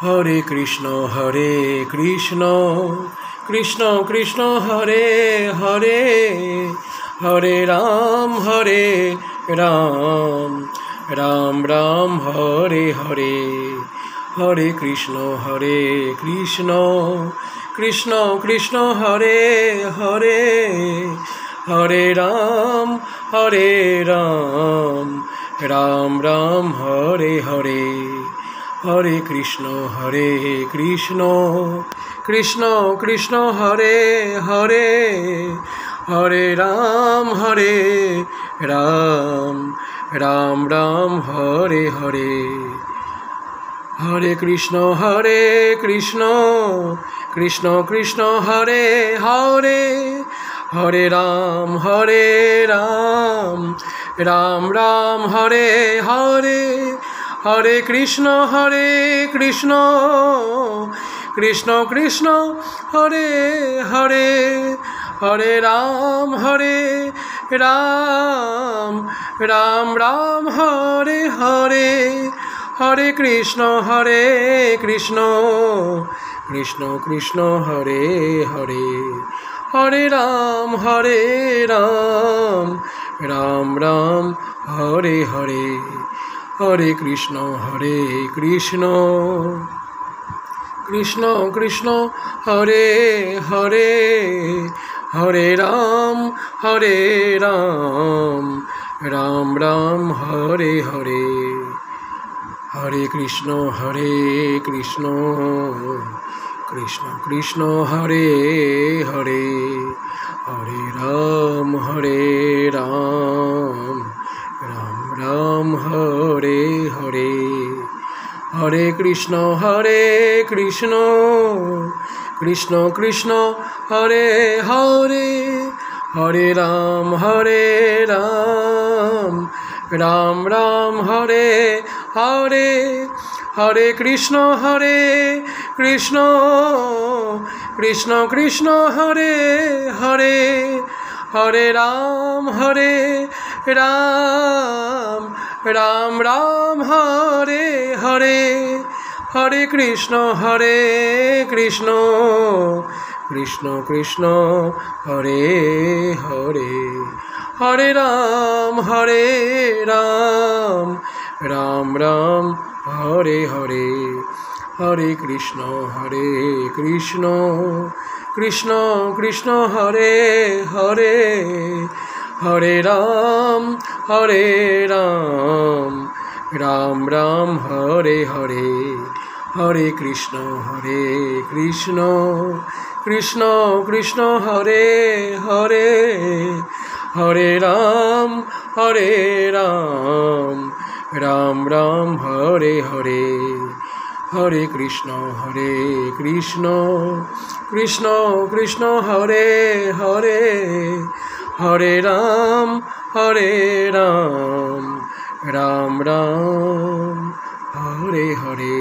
Hare Krishna Krishna Krishna Hare Hare, Hare Ram Ram Ram Hare Hare. Hare Krishna Krishna Krishna Hare Hare, Hare Ram Ram Ram Hare Hare. Hare Krishna Krishna Krishna Hare Hare, Hare Ram Ram Hare Hare. Hare Krishna Krishna Krishna Hare Hare, Hare Ram Ram Hare Hare. Hare Krishna Krishna Krishna Hare Hare, Hare Ram Ram Hare Hare. Hare Krishna Krishna Krishna Hare Hare, Hare Ram Ram Hare Hare. Hare Krishna Krishna Krishna Hare Hare, Hare Ram Ram Hare Hare. Hare Krishna Krishna Krishna Hare Hare, Hare Ram Ram Hare Hare. Hare Krishna Krishna Krishna Hare Hare, Hare Ram Ram Hare Hare. Hare Krishna Krishna Krishna Hare Hare, Hare Ram Ram Hare Hare. Hare Krishna Krishna Krishna Hare Hare, Hare Ram Ram Hare Hare. Hare Krishna Krishna Krishna Hare Hare, Hare Ram Ram Hare Hare. Hare Krishna Krishna Krishna Hare Hare, Hare Ram Ram Hare Hare. Hare Krishna Krishna Krishna Hare Hare, Hare Ram Ram Hare Hare.